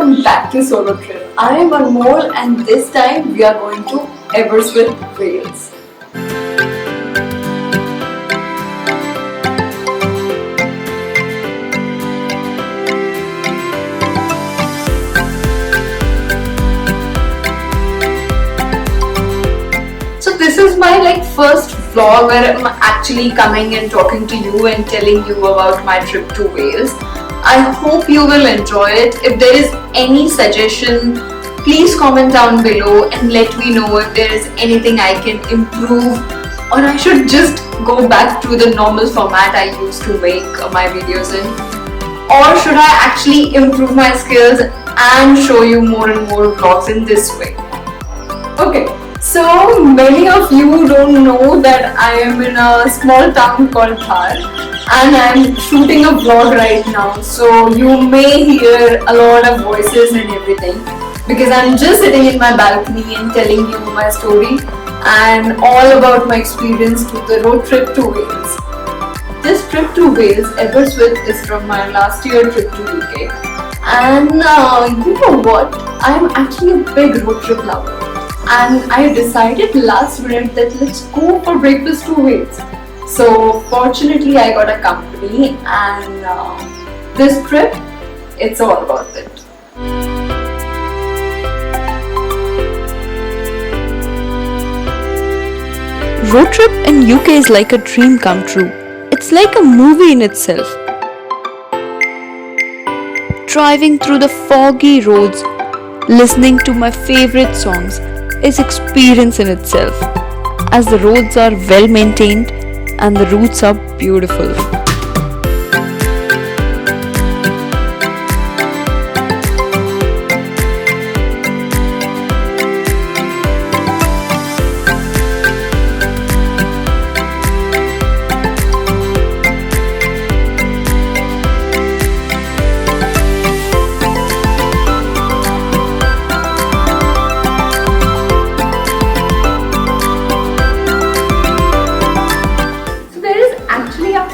welcome back to Solo Trip. I am Anmol and this time we are going to Aberswyth, Wales. So this is my first vlog where I'm actually coming and talking to you and telling you about my trip to Wales. I hope you will enjoy it. If there is any suggestion, please comment down below and let me know if there is anything I can improve, or I should just go back to the normal format I used to make my videos in, or should I actually improve my skills and show you more and more vlogs in this way. Okay, so many of you don't know that I am in a small town called Thar and I'm shooting a vlog right now, so you may hear a lot of voices and everything because I'm just sitting in my balcony and telling you my story and all about my experience to the road trip to Wales. This trip to Wales, Aberswyth, is from my last year trip to UK, and you know what, I'm actually a big road trip lover and I decided last minute that let's go for breakfast to Wales. So fortunately I got a company and this trip, it's all worth it. Road trip in UK is like a dream come true. It's like a movie in itself. Driving through the foggy roads, listening to my favorite songs is experience in itself, as the roads are well maintained and the routes are beautiful.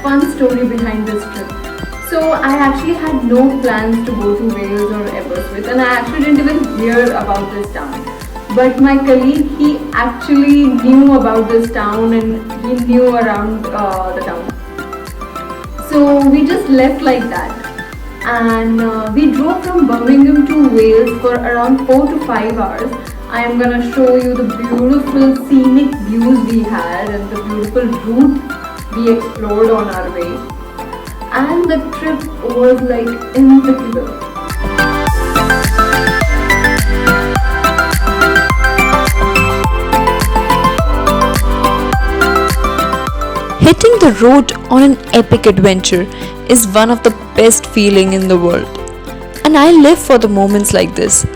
Fun story behind this trip. So I actually had no plans to go to Wales or Aberswyth, and I actually didn't even hear about this town. But my colleague, he actually knew about this town and he knew around the town. So we just left like that, and we drove from Birmingham to Wales for around 4 to 5 hours. I am gonna show you the beautiful scenic views we had and the beautiful route we explored on our way, and the trip was like impeccable. Hitting the road on an epic adventure is one of the best feeling in the world, and I live for the moments like this.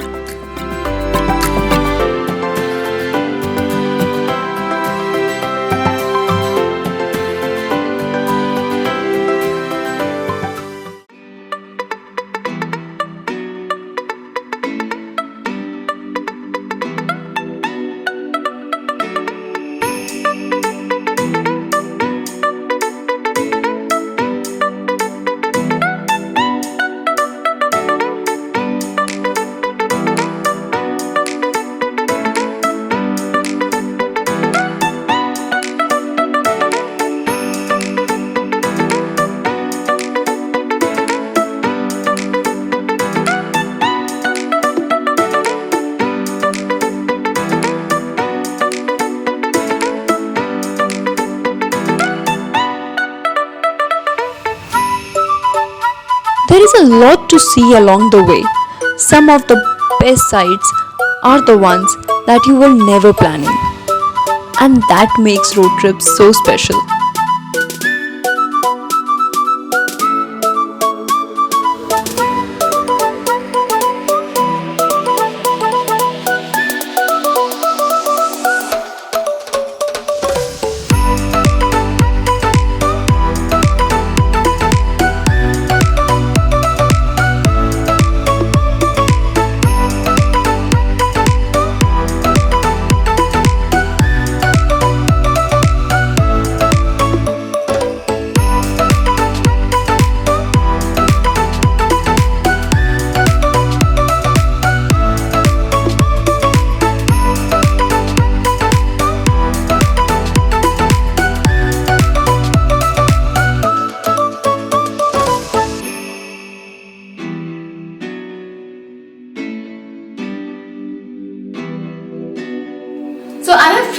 There is a lot to see along the way. Some of the best sights are the ones that you were never planning, and that makes road trips so special.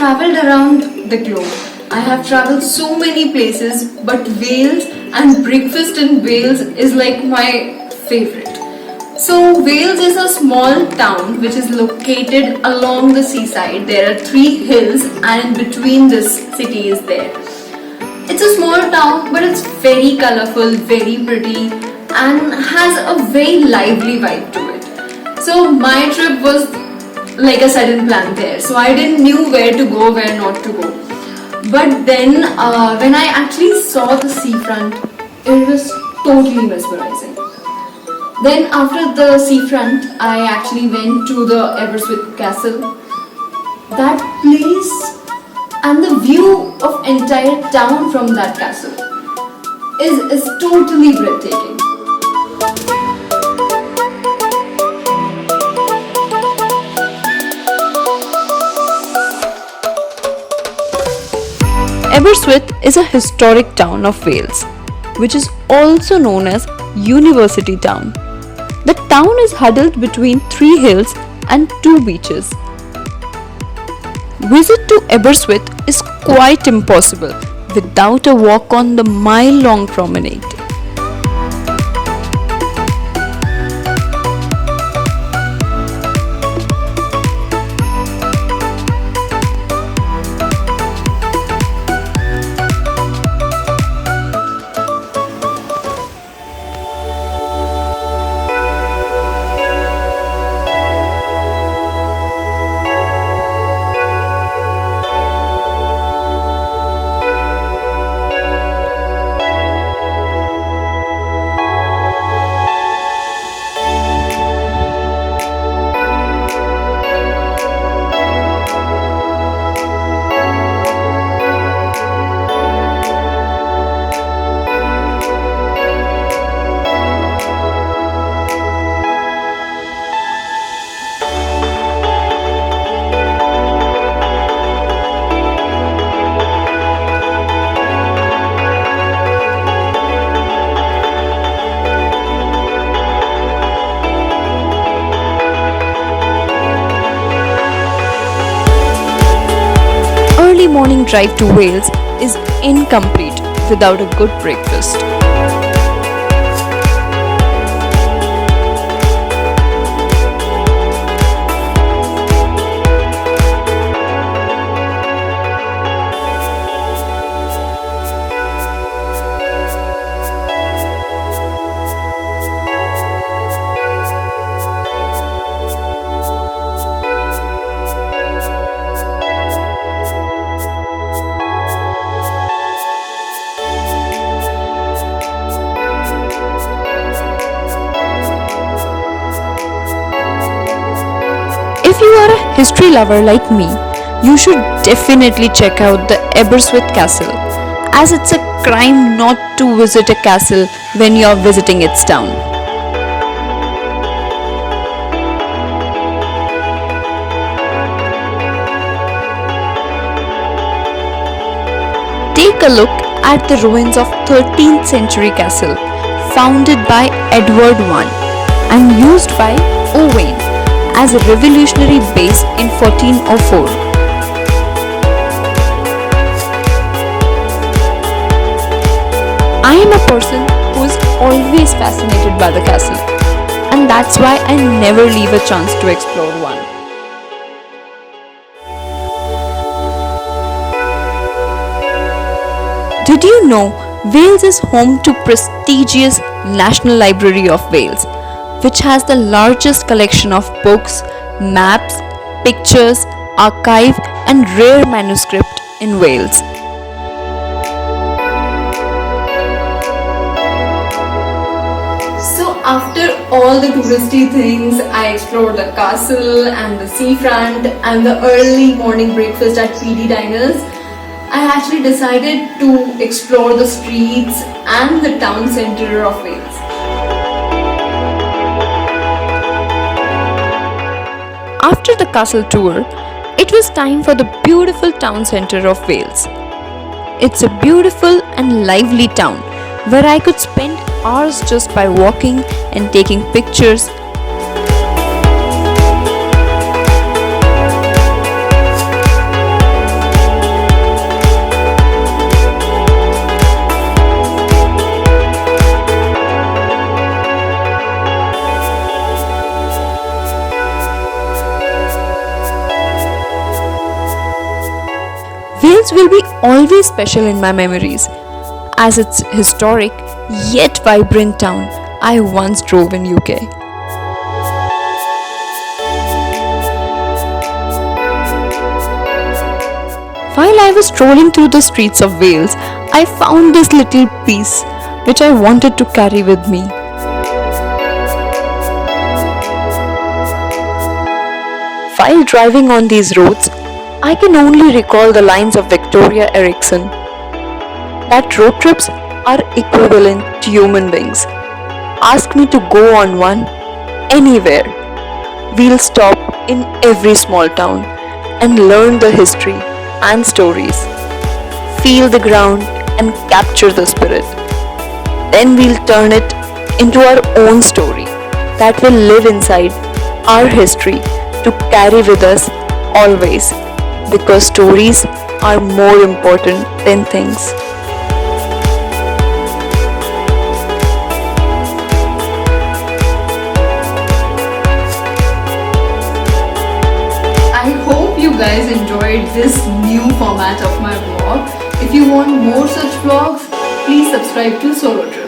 traveled around the globe. I have traveled so many places, but Wales and breakfast in Wales is like my favorite. So Wales is a small town which is located along the seaside. There are three hills and in between this city is there. It's a small town but it's very colorful, very pretty and has a very lively vibe to it. So my trip was like a sudden plan there. So I didn't knew where to go, where not to go. But then when I actually saw the seafront, it was totally mesmerizing. Then after the seafront, I actually went to the Aberswyth castle. That place and the view of entire town from that castle is totally breathtaking. Aberswyth is a historic town of Wales, which is also known as University Town. The town is huddled between three hills and two beaches. Visit to Aberswyth is quite impossible without a walk on the mile-long promenade. Early morning drive to Wales is incomplete without a good breakfast. If you are a history lover like me, you should definitely check out the Aberswyth Castle, as it's a crime not to visit a castle when you are visiting its town. Take a look at the ruins of 13th century castle founded by Edward I and used by Owain as a revolutionary base in 1404. I am a person who is always fascinated by the castle, and that's why I never leave a chance to explore one. Did you know Wales is home to prestigious National Library of Wales, which has the largest collection of books, maps, pictures, archive and rare manuscript in Wales. So after all the touristy things, I explored the castle and the seafront and the early morning breakfast at PD Diners. I actually decided to explore the streets and the town centre of Wales. After the castle tour, it was time for the beautiful town centre of Wales. It's a beautiful and lively town where I could spend hours just by walking and taking pictures. Wales will be always special in my memories, as its historic yet vibrant town I once drove in UK. While I was strolling through the streets of Wales, I found this little piece which I wanted to carry with me. While driving on these roads, I can only recall the lines of Victoria Erickson that road trips are equivalent to human beings. Ask me to go on one anywhere. We'll stop in every small town and learn the history and stories. Feel the ground and capture the spirit. Then we'll turn it into our own story that will live inside our history to carry with us always, because stories are more important than things. I hope you guys enjoyed this new format of my vlog. If you want more such vlogs, please subscribe to Roadtrip.